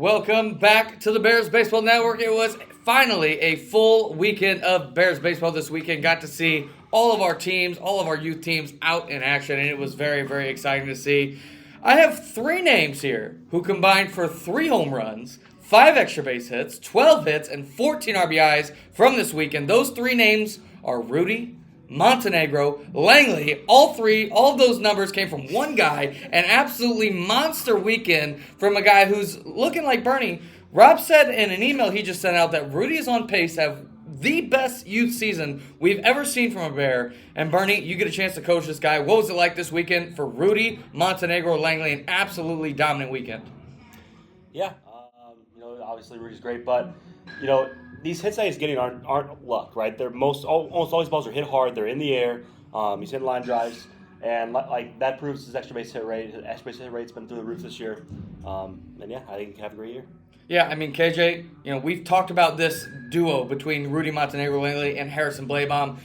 Welcome back to the Bears Baseball Network. It was finally a full weekend of Bears baseball this weekend. Got to see all of our teams, all of our youth teams out in action, and it was very, very exciting to see. I have three names here who combined for 3 home runs, 5 extra base hits, 12 hits, and 14 RBIs from this weekend. Those 3 names are Rudy, Montenegro, Langley. All of those numbers came from one guy. An absolutely monster weekend from a guy who's looking like Byrne. Rob said in an email he just sent out that Rudy is on pace to have the best youth season we've ever seen from a Bear. And Byrne, you get a chance to coach this guy. What was it like this weekend for Rudy, Montenegro, Langley? An absolutely dominant weekend. Yeah, obviously Rudy's great, but these hits that he's getting aren't luck, right? They're almost all these balls are hit hard. They're in the air. He's hitting line drives, and like that proves his extra base hit rate. His extra base hit rate's been through the roof this year. And yeah, I think he can have a great year. Yeah, I mean, KJ, we've talked about this duo between Rudy Montenegro Langley and Harrison Bladebaum.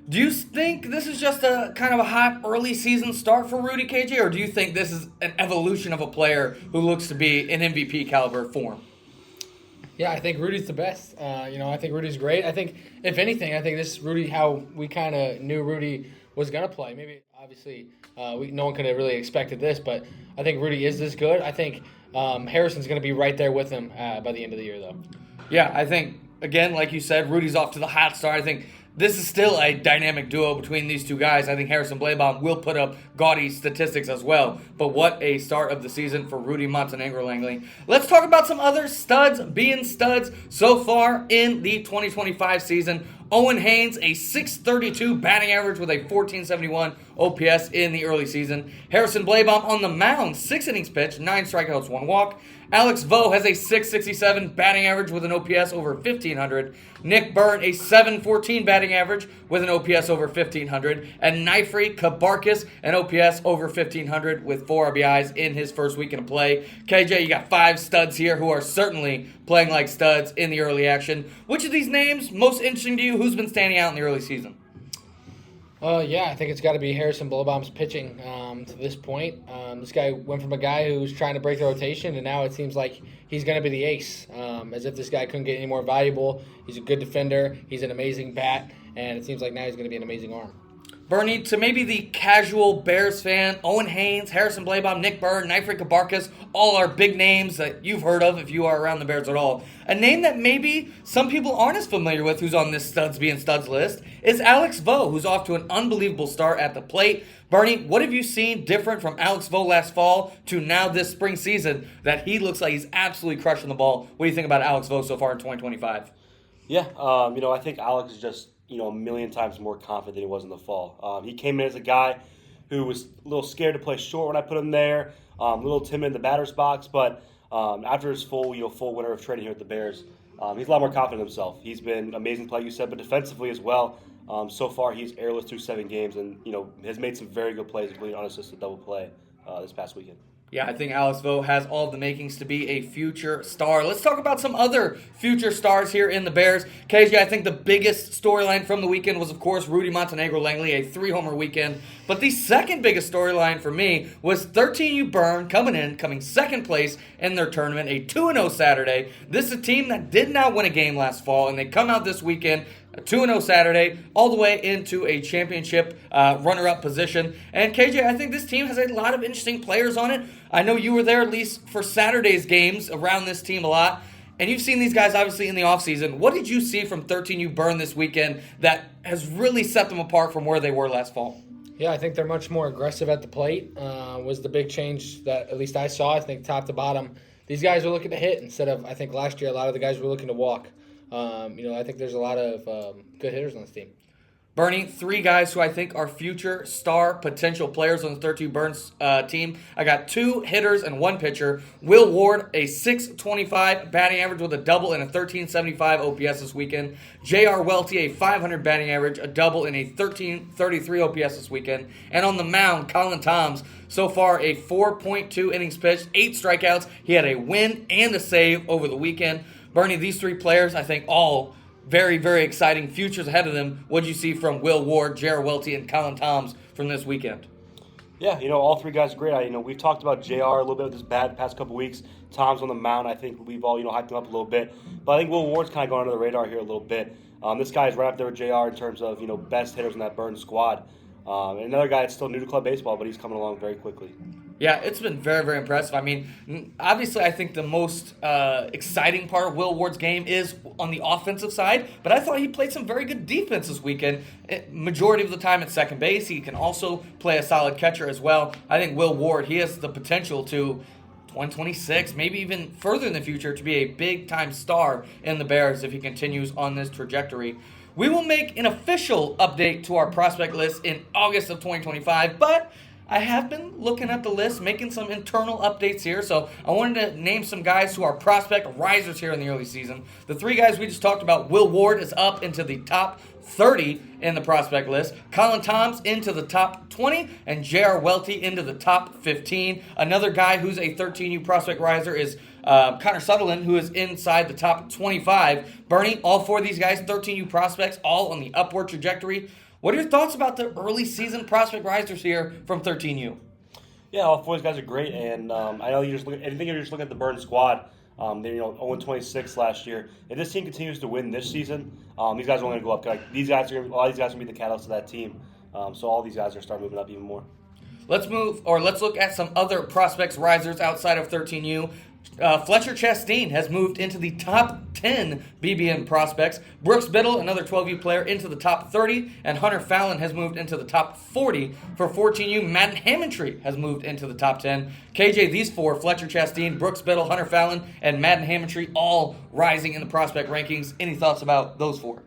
Do you think this is just a kind of a hot early season start for Rudy, KJ, or do you think this is an evolution of a player who looks to be in MVP caliber form? Yeah, I think Rudy's the best. I think Rudy's great. I think, if anything, this is Rudy how we kind of knew Rudy was going to play. Maybe, obviously, no one could have really expected this, but I think Rudy is this good. I think Harrison's going to be right there with him by the end of the year, though. Yeah, I think, again, like you said, Rudy's off to the hot start. I think this is still a dynamic duo between these two guys. I think Harrison Bladebaum will put up gaudy statistics as well. But what a start of the season for Rudy Montenegro Langley. Let's talk about some other studs being studs so far in the 2025 season. Owen Haynes, a .632 batting average with a .471 OPS in the early season. Harrison Bladebaum on the mound, 6 innings pitched, 9 strikeouts, 1 walk. Alex Vo has a .667 batting average with an OPS over 1,500. Nick Byrne, a .714 batting average with an OPS over 1,500. And Nifri Kabarkis, an OPS over 1,500 with 4 RBIs in his first weekend of play. KJ, you got 5 studs here who are certainly playing like studs in the early action. Which of these names most interesting to you? Who's been standing out in the early season? I think it's got to be Harrison Bladebaum's pitching to this point. This guy went from a guy who was trying to break the rotation, and now it seems like he's going to be the ace, as if this guy couldn't get any more valuable. He's a good defender. He's an amazing bat, and it seems like now he's going to be an amazing arm. Byrne, to maybe the casual Bears fan, Owen Haynes, Harrison Bladebaum, Nick Byrne, Nifri Kabarkis, all are big names that you've heard of if you are around the Bears at all. A name that maybe some people aren't as familiar with who's on this studs being studs list is Alex Vo, who's off to an unbelievable start at the plate. Byrne, what have you seen different from Alex Vo last fall to now this spring season that he looks like he's absolutely crushing the ball? What do you think about Alex Vo so far in 2025? Yeah, I think Alex is just a million times more confident than he was in the fall. He came in as a guy who was a little scared to play short when I put him there, a little timid in the batter's box, but after his full winter of training here at the Bears, he's a lot more confident in himself. He's been amazing play, you said, but defensively as well. So far, he's airless through 7 games and has made some very good plays, including unassisted double play this past weekend. Yeah, I think Alex Vo has all of the makings to be a future star. Let's talk about some other future stars here in the Bears. KJ, I think the biggest storyline from the weekend was, of course, Rudy Montenegro Langley, a 3-homer weekend. But the second biggest storyline for me was 13U Byrne coming second place in their tournament, a 2-0 Saturday. This is a team that did not win a game last fall, and they come out this weekend, a 2-0 Saturday, all the way into a championship runner-up position. And KJ, I think this team has a lot of interesting players on it. I know you were there at least for Saturday's games around this team a lot. And you've seen these guys obviously in the offseason. What did you see from 13U Byrne this weekend that has really set them apart from where they were last fall? Yeah, I think they're much more aggressive at the plate. Was the big change that at least I saw. I think top to bottom, these guys are looking to hit instead of, I think last year a lot of the guys were looking to walk. I think there's a lot of good hitters on this team. Byrne, 3 guys who I think are future star potential players on the 13 Byrne's team. I got 2 hitters and 1 pitcher. Will Ward, a .625 batting average with a double and a .1375 OPS this weekend. J.R. Welty, a .500 batting average, a double and a .1333 OPS this weekend. And on the mound, Colin Toms, so far a 4.2 innings pitched, 8 strikeouts. He had a win and a save over the weekend. Byrne, these 3 players, I think all very, very exciting futures ahead of them. What did you see from Will Ward, J.R. Welty, and Colin Toms from this weekend? Yeah, all three guys are great. We've talked about JR a little bit with his bat the past couple weeks. Tom's on the mound. I think we've all, hyped him up a little bit. But I think Will Ward's kind of going under the radar here a little bit. This guy is right up there with JR in terms of, best hitters in that Byrne squad. And another guy that's still new to club baseball, but he's coming along very quickly. Yeah, it's been very, very impressive. I mean, obviously, I think the most exciting part of Will Ward's game is on the offensive side, but I thought he played some very good defense this weekend. Majority of the time at second base, he can also play a solid catcher as well. I think Will Ward, he has the potential to 2026, maybe even further in the future, to be a big-time star in the Bears if he continues on this trajectory. We will make an official update to our prospect list in August of 2025, but I have been looking at the list, making some internal updates here, so I wanted to name some guys who are prospect risers here in the early season. The three guys we just talked about, Will Ward is up into the top 30 in the prospect list, Colin Toms into the top 20, and J.R. Welty into the top 15. Another guy who's a 13U prospect riser is Connor Sutherland, who is inside the top 25. Byrne, all four of these guys, 13U prospects, all on the upward trajectory. What are your thoughts about the early season prospect risers here from 13U? Yeah, all four of these guys are great, and I know you're just looking at the Byrne squad. They 0-26 last year. If this team continues to win this season, these guys are only going to go up. A lot of these guys are going to be the catalyst of that team. So all these guys are going to start moving up even more. Let's look at some other prospects risers outside of 13U. Fletcher Chastain has moved into the top 10 BBM prospects. Brooks Biddle, another 12U player, into the top 30. And Hunter Fallon has moved into the top 40. For 14U, Madden Hammontree has moved into the top 10. KJ, these four, Fletcher Chastain, Brooks Biddle, Hunter Fallon, and Madden Hammontree, all rising in the prospect rankings. Any thoughts about those four?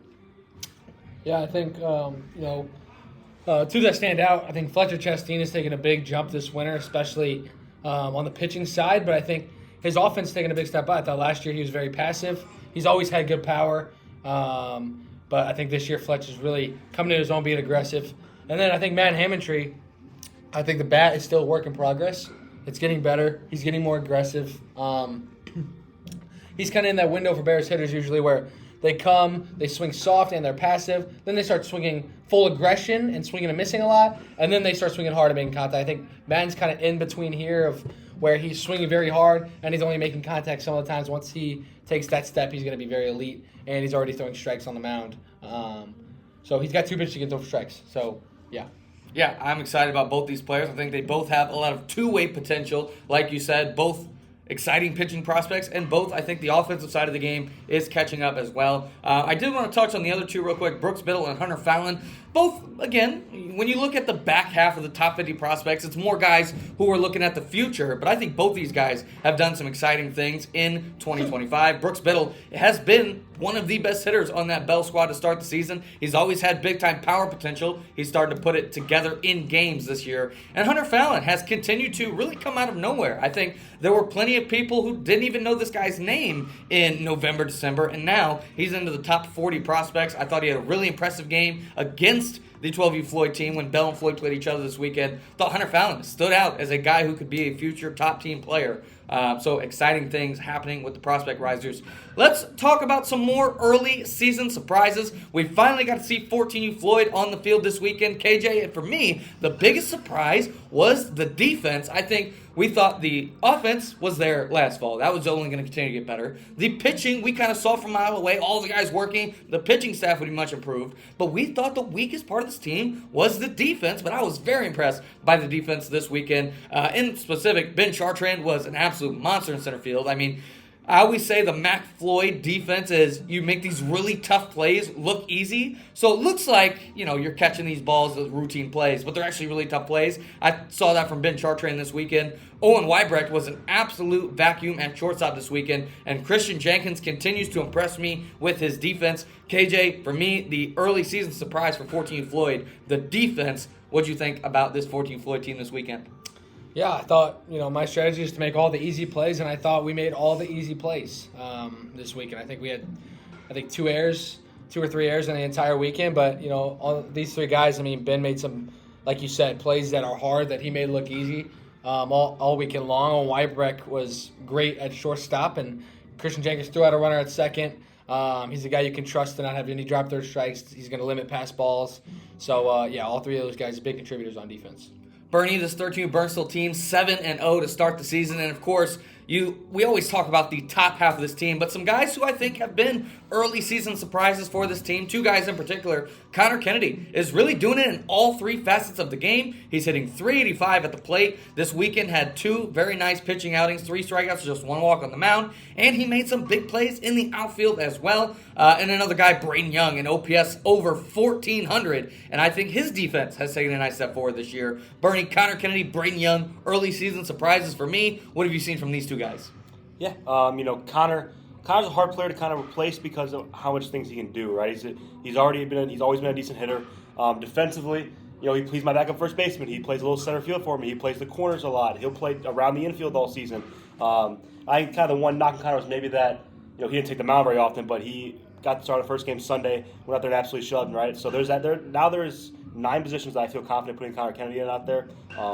Yeah, I think, two that stand out. I think Fletcher Chastain has taken a big jump this winter, especially on the pitching side, but I think his offense is taking a big step up. I thought last year he was very passive. He's always had good power, but I think this year Fletcher's really coming to his own, being aggressive. And then I think Matt Hammontree, I think the bat is still a work in progress. It's getting better. He's getting more aggressive. He's kind of in that window for Bears hitters usually where they come, they swing soft and they're passive. Then they start swinging full aggression and swinging and missing a lot. And then they start swinging hard and making contact. I think Madden's kind of in between here of where he's swinging very hard and he's only making contact some of the times. Once he takes that step, he's going to be very elite, and he's already throwing strikes on the mound. So he's got two pitches to get those strikes. So, yeah. Yeah, I'm excited about both these players. I think they both have a lot of two-way potential. Like you said, both exciting pitching prospects, and both, I think the offensive side of the game is catching up as well. I did want to touch on the other two real quick, Brooks Biddle and Hunter Fallon. Both, again, when you look at the back half of the top 50 prospects, it's more guys who are looking at the future, but I think both these guys have done some exciting things in 2025. Brooks Biddle has been one of the best hitters on that Bell squad to start the season. He's always had big-time power potential. He's starting to put it together in games this year. And Hunter Fallon has continued to really come out of nowhere. I think there were plenty of people who didn't even know this guy's name in November, December, and now he's into the top 40 prospects. I thought he had a really impressive game against the 12U Floyd team when Bell and Floyd played each other this weekend. Thought Hunter Fallon stood out as a guy who could be a future top team player. So exciting things happening with the prospect risers. Let's talk about some more early season surprises. We finally got to see 14U Floyd on the field this weekend. KJ, and for me, the biggest surprise was the defense. I think we thought the offense was there last fall. That was only going to continue to get better. The pitching, we kind of saw from a mile away, all the guys working. The pitching staff would be much improved. But we thought the weakest part of this team was the defense. But I was very impressed by the defense this weekend. In specific, Ben Chartrand was an absolute monster in center field. I mean, I always say the Mac Floyd defense is you make these really tough plays look easy. So it looks like, you're catching these balls as routine plays, but they're actually really tough plays. I saw that from Ben Chartrand this weekend. Owen Weibrecht was an absolute vacuum at shortstop this weekend, and Christian Jenkins continues to impress me with his defense. KJ, for me, the early season surprise for 14 Floyd, the defense. What'd you think about this 14 Floyd team this weekend? Yeah, I thought, my strategy is to make all the easy plays, and I thought we made all the easy plays this weekend. I think we had, two or three errors in the entire weekend, but, all these three guys, Ben made some, like you said, plays that are hard that he made look easy all weekend long. Weibrecht was great at shortstop, and Christian Jenkins threw out a runner at second. He's a guy you can trust to not have any drop third strikes. He's going to limit pass balls. So, all three of those guys are big contributors on defense. Byrne, this 13 Burnsville team, 7-0 to start the season, and of course, we always talk about the top half of this team, but some guys who I think have been early season surprises for this team, two guys in particular. Connor Kennedy is really doing it in all three facets of the game. He's hitting .385 at the plate. This weekend had two very nice pitching outings, 3 strikeouts, just 1 walk on the mound, and he made some big plays in the outfield as well. And another guy, Braden Young, an OPS over 1,400, and I think his defense has taken a nice step forward this year. Byrne, Connor Kennedy, Braden Young, early season surprises for me. What have you seen from these two guys? Yeah, Connor's a hard player to kind of replace because of how much things he can do. Right, he's always been a decent hitter. Defensively, he's my backup first baseman. He plays a little center field for me. He plays the corners a lot. He'll play around the infield all season. I think kind of the one knock on Connor was maybe that he didn't take the mound very often, but he got to start the first game Sunday, went out there and absolutely shoved. Right, so there's that. There's 9 positions that I feel confident putting Connor Kennedy in out there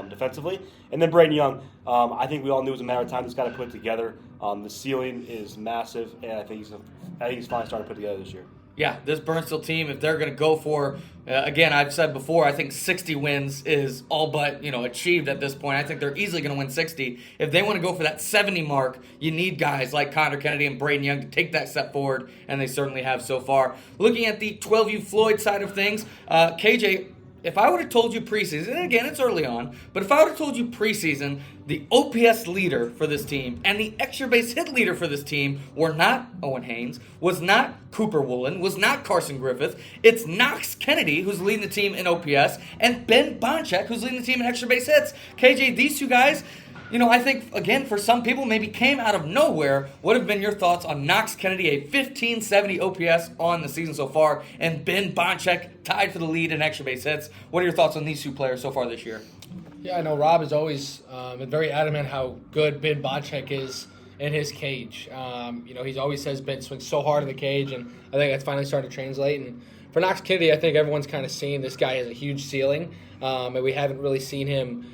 defensively. And then Braden Young, I think we all knew it was a matter of time this guy to put it together. The ceiling is massive, and I think he's finally starting to put it together this year. Yeah, this Burnsville team, if they're going to go for, again, I've said before, I think 60 wins is all but, achieved at this point. I think they're easily going to win 60. If they want to go for that 70 mark, you need guys like Connor Kennedy and Braden Young to take that step forward, and they certainly have so far. Looking at the 12U Floyd side of things, KJ, if I would have told you preseason, and again, it's early on, but if I would have told you preseason, the OPS leader for this team and the extra base hit leader for this team were not Owen Haynes, was not Cooper Woolen, was not Carson Griffith. It's Knox Kennedy, who's leading the team in OPS, and Ben Bonchek, who's leading the team in extra base hits. KJ, these two guys, I think, again, for some people, maybe came out of nowhere. What have been your thoughts on Knox Kennedy, a 1570 OPS on the season so far, and Ben Bonchek tied for the lead in extra base hits? What are your thoughts on these two players so far this year? Yeah, I know Rob has always been very adamant how good Ben Bonchek is in his cage. He's always says Ben swings so hard in the cage, and I think that's finally starting to translate. And for Knox Kennedy, I think everyone's kind of seen this guy has a huge ceiling, and we haven't really seen him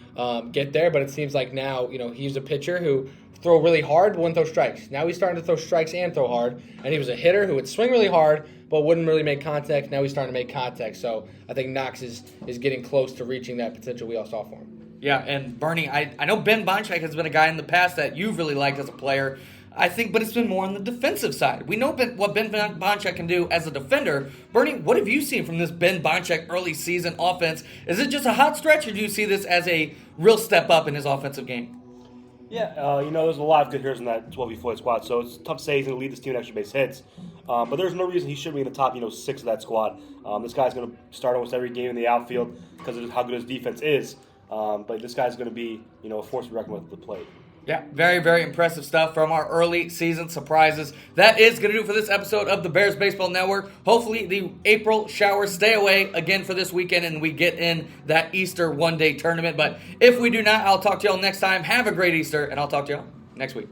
get there, but it seems like now, he's a pitcher who throw really hard but wouldn't throw strikes. Now he's starting to throw strikes and throw hard, and he was a hitter who would swing really hard but wouldn't really make contact. Now he's starting to make contact, so I think Knox is getting close to reaching that potential we all saw for him. Yeah, and Byrne, I know Ben Bonchek has been a guy in the past that you've really liked as a player, I think, but it's been more on the defensive side. We know what Ben Bonchek can do as a defender. Byrne, what have you seen from this Ben Bonchek early season offense? Is it just a hot stretch, or do you see this as a real step up in his offensive game? Yeah, there's a lot of good hitters in that 12V Floyd squad, so it's tough to say he's going to lead this team in extra base hits. But there's no reason he should be in the top, 6 of that squad. This guy's going to start almost every game in the outfield because of how good his defense is. But this guy's going to be, a force to reckon with at the plate. Yeah, very, very impressive stuff from our early season surprises. That is going to do it for this episode of the Bears Baseball Network. Hopefully the April showers stay away again for this weekend and we get in that Easter one-day tournament. But if we do not, I'll talk to y'all next time. Have a great Easter, and I'll talk to y'all next week.